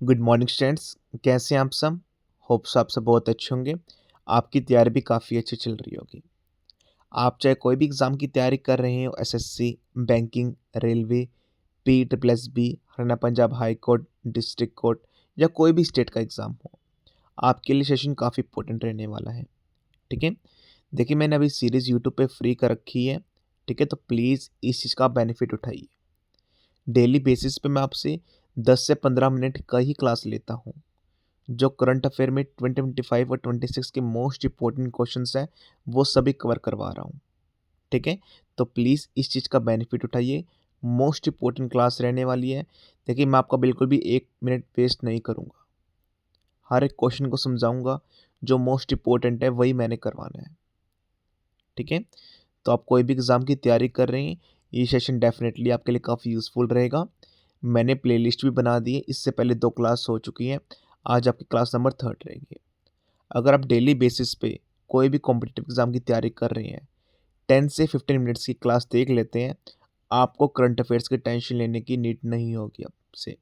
Good morning students, कैसे हैं आप सब। होप्स आप सब बहुत अच्छे होंगे। आपकी तैयारी भी काफ़ी अच्छी चल रही होगी। आप चाहे कोई भी एग्ज़ाम की तैयारी कर रहे हो, SSC, banking, railway, P triple S B, Haryana Punjab high court, district court या कोई भी स्टेट का एग्ज़ाम हो, आपके लिए सेशन काफ़ी इंपॉर्टेंट रहने वाला है। ठीक है, देखिए मैंने अभी सीरीज़ यूट्यूब पे फ्री कर रखी है। ठीक है, तो प्लीज़ इस चीज़ का बेनिफिट उठाइए। डेली बेसिस पे मैं आपसे 10 से 15 मिनट का ही क्लास लेता हूँ। जो करंट अफेयर में 2025 और 26 के मोस्ट इंपॉर्टेंट क्वेश्चंस हैं, वो सभी कवर करवा रहा हूँ। ठीक है, तो प्लीज़ इस चीज़ का बेनिफिट उठाइए। मोस्ट इंपॉर्टेंट क्लास रहने वाली है। देखिए मैं आपका बिल्कुल भी 1 मिनट वेस्ट नहीं करूँगा। हर एक क्वेश्चन को समझाऊंगा। जो मोस्ट इंपॉर्टेंट है वही मैंने करवाना है। ठीक है, तो आप कोई भी एग्ज़ाम की तैयारी कर रहे हैं, ये सेशन डेफिनेटली आपके लिए काफ़ी यूज़फुल रहेगा। मैंने प्लेलिस्ट भी बना दी है, इससे पहले 2 क्लास हो चुकी हैं। आज आपकी क्लास नंबर 3 रहेगी। अगर आप डेली बेसिस पे कोई भी कॉम्पिटिटिव एग्ज़ाम की तैयारी कर रहे हैं, 10 से 15 मिनट्स की क्लास देख लेते हैं, आपको करंट अफेयर्स की टेंशन लेने की नीड नहीं होगी आपसे।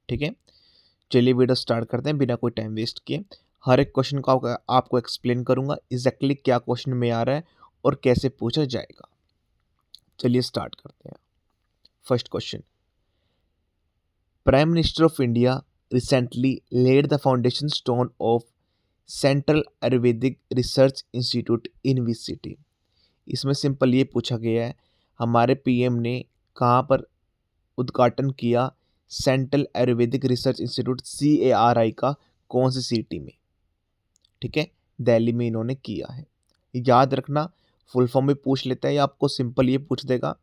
ठीक है, चलिए वीडियो स्टार्ट करते हैं बिना कोई टाइम वेस्ट किए। हर एक क्वेश्चन को आपको एक्सप्लेन करूंगा एग्जैक्टली क्या क्वेश्चन में आ रहा है और कैसे पूछा जाएगा। चलिए स्टार्ट करते हैं। First question, prime minister of India recently laid the foundation stone of central Ayurvedic research institute in which city. इसमें सिंपल ये पूछा गया है, हमारे पीएम ने कहाँ पर उद्घाटन किया central Ayurvedic research institute CARI का, कौन सी सिटी में। ठीक है, दिल्ली में इन्होंने किया है। याद रखना, फुल फॉर्म भी पूछ लेता है या आपको सिंपल ये पूछ देगा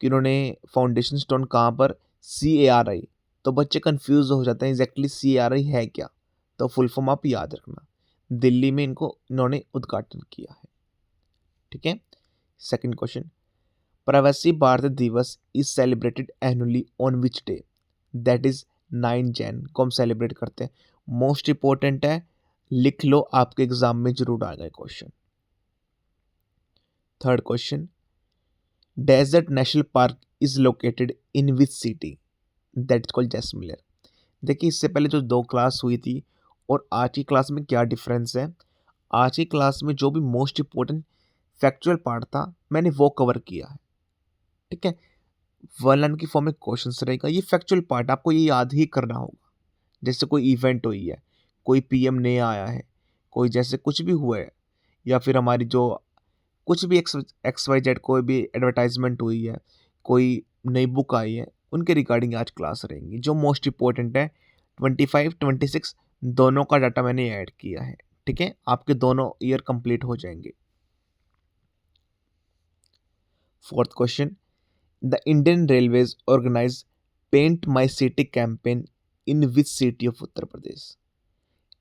कि इन्होंने फाउंडेशन स्टोन कहाँ पर, CARI, तो बच्चे कंफ्यूज हो जाते हैं एग्जैक्टली CARI है क्या। तो फुल फॉर्म आप याद रखना, दिल्ली में इन्होंने उद्घाटन किया है। ठीक है, सेकंड क्वेश्चन, प्रवासी भारत दिवस is celebrated annually on which day. That is 9 Jain को हम सेलिब्रेट करते हैं। मोस्ट इंपॉर्टेंट है, लिख लो, आपके एग्जाम में जरूर आ गए question. Third question, desert national park is located in which city. That is called Jaisalmer. देखिए इससे पहले जो 2 क्लास हुई थी और आज की क्लास में क्या डिफरेंस है। आज की क्लास में जो भी मोस्ट इंपॉर्टेंट फैक्चुअल पार्ट था मैंने वो कवर किया है। ठीक है, वन लाइन की फॉर्म में क्वेश्चन रहेगा, ये फैक्चुअल पार्ट आपको ये याद ही करना होगा। जैसे कोई इवेंट हुई है, कोई पीएम नया आया है, कोई जैसे कुछ भी हुआ है, या फिर हमारी जो कुछ भी XYZ कोई भी एडवर्टाइजमेंट हुई है, कोई नई बुक आई है, उनके रिगार्डिंग आज क्लास रहेंगी। जो मोस्ट इंपॉर्टेंट है 25 26 दोनों का डाटा मैंने ऐड किया है। ठीक है, आपके दोनों ईयर कंप्लीट हो जाएंगे। Fourth question, the Indian railways organise paint my city campaign in which city of Uttar Pradesh.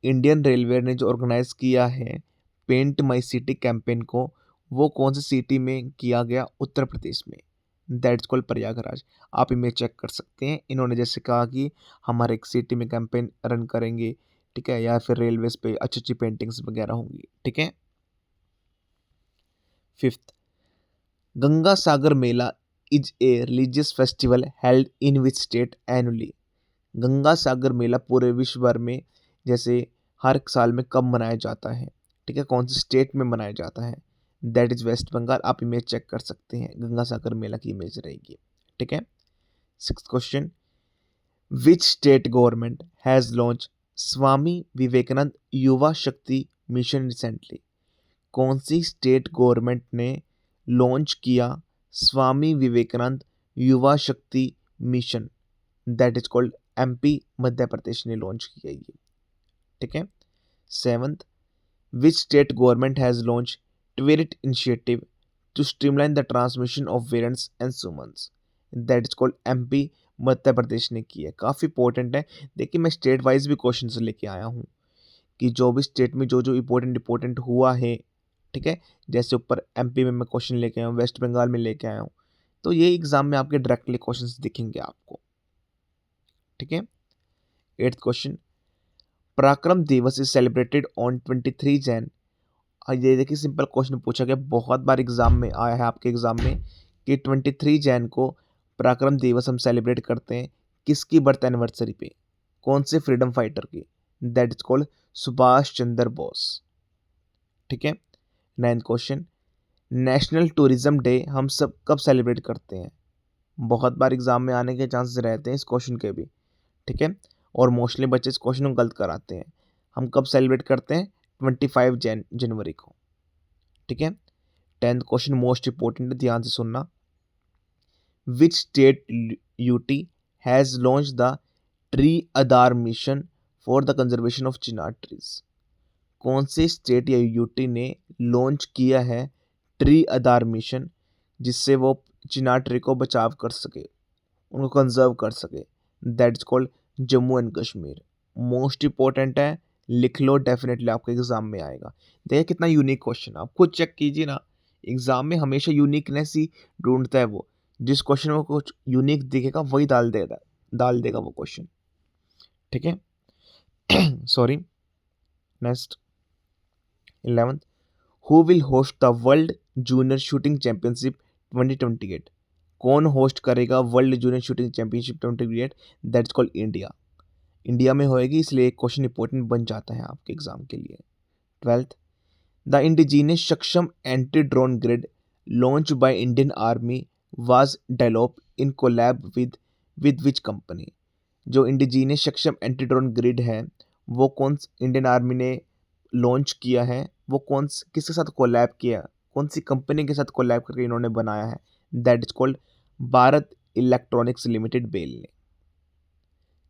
Indian railway ने जो ऑर्गेनाइज किया है पेंट माई सिटी कैंपेन को, वो कौन सी सिटी में किया गया, उत्तर प्रदेश में। That's called Prayagraj. आप इमेज चेक कर सकते हैं, इन्होंने जैसे कहा कि हमारे एक सिटी में कैंपेन रन करेंगे। ठीक है, या फिर रेलवेज पे अच्छी अच्छी पेंटिंग्स वगैरह होंगी। ठीक है, fifth, Ganga Sagar Mela is a religious festival held in which state annually. Ganga Sagar Mela पूरे विश्व भर में जैसे हर साल में कब मनाया जाता है। ठीक है, कौन सी स्टेट में मनाया जाता है। That is West Bengal. आप इमेज चेक कर सकते हैं, गंगा सागर मेला की इमेज रहेगी। ठीक है, sixth question, which state government has launch Swami Vivekananda Yuva Shakti mission recently. कौन सी स्टेट गवर्नमेंट ने लॉन्च किया Swami Vivekananda Yuva Shakti mission. That is called MP, Madhya Pradesh ने लॉन्च किया ये। ठीक है, seventh, which state government has launch Tvarit initiative to streamline the transmission of warrants and summons. That is called MP, Madhya Pradesh ने किया है। काफ़ी इंपॉर्टेंट है। देखिए मैं स्टेट वाइज भी क्वेश्चन लेके आया हूँ कि जो भी स्टेट में जो जो इंपॉर्टेंट हुआ है। ठीक है, जैसे ऊपर MP में मैं क्वेश्चन लेके आया हूँ, वेस्ट बंगाल में लेके आया हूँ, तो ये एग्जाम में आपके डायरेक्टली क्वेश्चंस दिखेंगे आपको। ठीक है, एट्थ क्वेश्चन, पराक्रम दिवस इज सेलिब्रेटेड ऑन 23 जैन। ये देखिए सिंपल क्वेश्चन पूछा गया, बहुत बार एग्जाम में आया है आपके एग्जाम में कि 23 जैन को पराक्रम दिवस हम सेलिब्रेट करते हैं किसकी बर्थ एनिवर्सरी पे। कौन से फ्रीडम फाइटर की? That is called Subhash Chandra Bose. ठीक है। 9th question, national tourism day हम सब कब सेलिब्रेट करते हैं? बहुत बार एग्जाम में आने के चांसेस रहते हैं इस क्वेश्चन के भी। ठीक है, और मोस्टली बच्चे इस क्वेश्चन को गलत कराते हैं। हम कब सेलिब्रेट करते हैं? 25 जनवरी को। ठीक है। 10th क्वेश्चन मोस्ट इंपॉर्टेंट, ध्यान से सुनना। Which state UT has launch the tree Aadhaar mission for the conservation of Chinar trees? कौन से स्टेट या यूटी ने लॉन्च किया है ट्री आधार मिशन, जिससे वो चिनार ट्री को बचाव कर सके, उनको कंजर्व कर सके? That is called Jammu and Kashmir. Most important है, लिख लो, डेफिनेटली आपके एग्जाम में आएगा। देखिए कितना यूनिक क्वेश्चन, आप खुद चेक कीजिए ना, एग्जाम में हमेशा यूनिकनेस ही ढूंढता है वो। जिस क्वेश्चन में कुछ यूनिक दिखेगा वही डाल देगा वो क्वेश्चन। ठीक है। Sorry. Next 11th, who will host the world junior shooting championship 2028? कौन होस्ट करेगा world junior shooting championship 2028? That's called India. India में होएगी, इसलिए एक क्वेश्चन इंपॉर्टेंट बन जाता है आपके एग्जाम के लिए। 12th, the indigenous Saksham anti drone grid launch by Indian army was developed in collab with which company? जो indigenous Saksham anti drone grid है वो कौन इंडियन आर्मी ने लॉन्च किया है, वो किसके साथ कोलैब किया, कौन सी कंपनी के साथ कोलैब करके इन्होंने बनाया है? That is called Bharat electronics limited, BEL ने।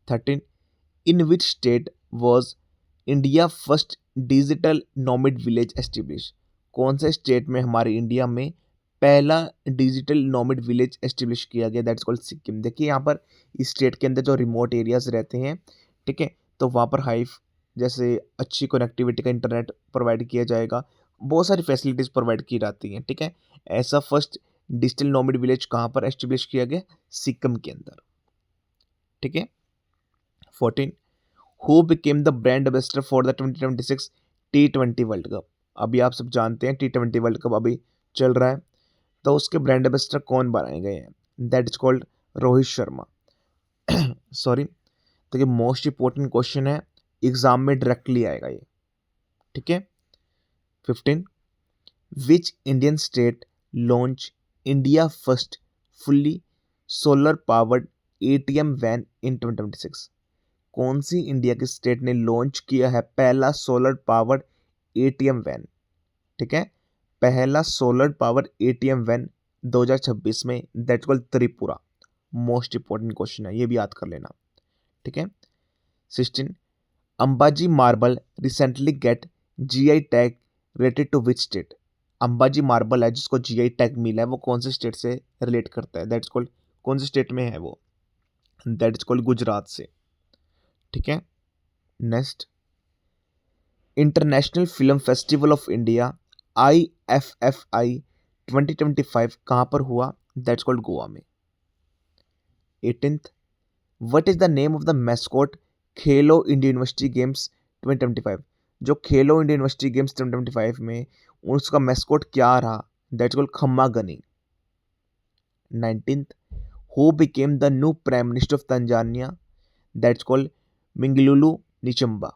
13, in which state was India first digital nomad village establish? कौन से स्टेट में हमारे इंडिया में पहला डिजिटल नोमैड विलेज एस्टेब्लिश किया गया? That's called Sikkim. देखिए यहाँ पर इस स्टेट के अंदर जो रिमोट एरियाज रहते हैं, ठीक है, तो वहाँ पर हाई जैसे अच्छी कनेक्टिविटी का इंटरनेट प्रोवाइड किया जाएगा, बहुत सारी फैसिलिटीज़ प्रोवाइड की जाती हैं। ठीक है, ऐसा फर्स्ट डिजिटल नोमैड विलेज कहाँ पर एस्टेब्लिश किया गया? सिक्किम के अंदर। ठीक है। 14, who became the brand ambassador for the 2026 T20 world cup? अभी आप सब जानते हैं T20 वर्ल्ड कप अभी चल रहा है, तो उसके ब्रांड एम्बेसडर कौन बनाए गए हैं? That is called Rohit Sharma. Sorry. तो ये मोस्ट इंपॉर्टेंट क्वेश्चन है, एग्जाम में डायरेक्टली आएगा ये। ठीक है। 15, which Indian state launch India first fully solar powered ATM van इन 2026? कौन सी इंडिया की स्टेट ने लॉन्च किया है पहला सोलर पावर्ड ATM वैन? ठीक है, पहला सोलर पावर्ड ATM वैन 2026 में, that called Tripura. Most important question है, ये भी याद कर लेना। ठीक है। 16, Ambaji marble recently get GI tag related to which state? Ambaji marble है जिसको GI टैग मिला है, वो कौन से स्टेट से रिलेट करता है? दैट्स कॉल्ड, कौन से स्टेट में है वो? दैट इज कॉल्ड गुजरात से। ठीक है। Next, international film festival of India IFFI 2025 कहाँ पर हुआ? दैट्स कॉल्ड गोवा में। 18th, what is the name of the mascot Khelo India university games 2025? जो खेलो इंडिया यूनिवर्सिटी गेम्स 2025 में उसका मैस्कॉट क्या रहा? That's called Khamma Ghani. 19th, who became the new prime minister of Tanzania? That's called Mwigulu Nchemba.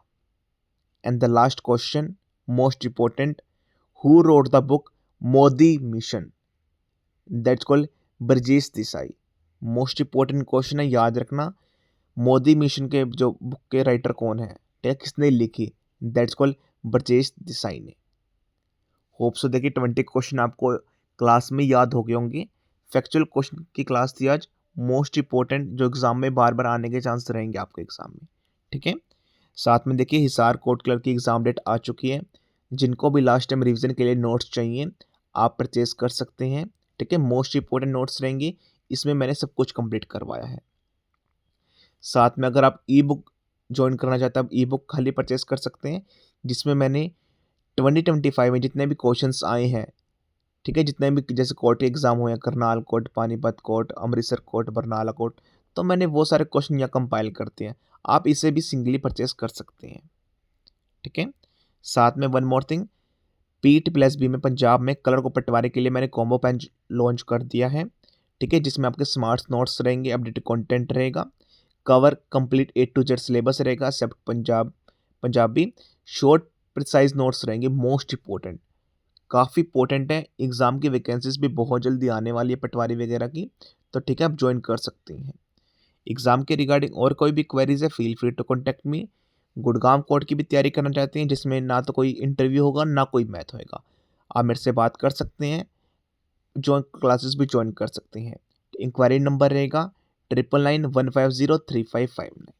And the last question, most important, who wrote the book Modi Mission? That's called Brajesh Desai. Most important question है, याद रखना। Modi mission के जो book के writer कौन है, किसने लिखी? दैट्स कॉल्ड ब्रजेश देसाई ने। होप सो देखिए 20 क्वेश्चन आपको क्लास में याद हो गए होंगे। फैक्चुअल क्वेश्चन की क्लास थी आज, मोस्ट इंपॉर्टेंट जो एग्जाम में बार बार आने के चांस रहेंगे आपके एग्जाम में। ठीक है। साथ में देखिए हिसार कोर्ट क्लर्क की एग्ज़ाम डेट आ चुकी है, जिनको भी लास्ट टाइम रिवीजन के लिए नोट्स चाहिए आप परचेज कर सकते हैं। ठीक है, मोस्ट इंपॉर्टेंट नोट्स रहेंगी, इसमें मैंने सब कुछ कंप्लीट करवाया है। साथ में अगर आप ई बुक ज्वाइन करना चाहते हैं, आप ई बुक खाली परचेज कर सकते हैं, जिसमें मैंने 2025 में जितने भी क्वेश्चंस आए हैं, ठीक है, जितने भी जैसे कोर्ट के एग्जाम हुए हैं, Karnal court, Panipat court, Amritsar court, Barnala court, तो मैंने वो सारे क्वेश्चन यहाँ कंपाइल करते हैं, आप इसे भी सिंगली परचेस कर सकते हैं। ठीक है। साथ में वन मोर थिंग, PET+B में पंजाब में कलर को पटवारी के लिए मैंने कॉम्बो पेन लॉन्च कर दिया है। ठीक है, जिसमें आपके स्मार्ट नोट्स रहेंगे, अपडेटेड कंटेंट रहेगा, cover complete A to Z syllabus रहेगा, except Punjabi. Short precise notes रहेंगे, मोस्ट इंपॉर्टेंट, काफ़ी इंपॉर्टेंट है। एग्ज़ाम की वैकेंसीज भी बहुत जल्दी आने वाली है पटवारी वगैरह की, तो ठीक है आप ज्वाइन कर सकते हैं। एग्ज़ाम के रिगार्डिंग और कोई भी क्वेरीज है, feel free to contact me. Gurgaon court की भी तैयारी करना चाहते हैं जिसमें ना तो कोई इंटरव्यू होगा ना कोई मैथ होएगा, आप मेरे से बात कर सकते हैं, क्लासेस भी ज्वाइन कर सकते हैं। इंक्वायरी नंबर रहेगा 9991503559।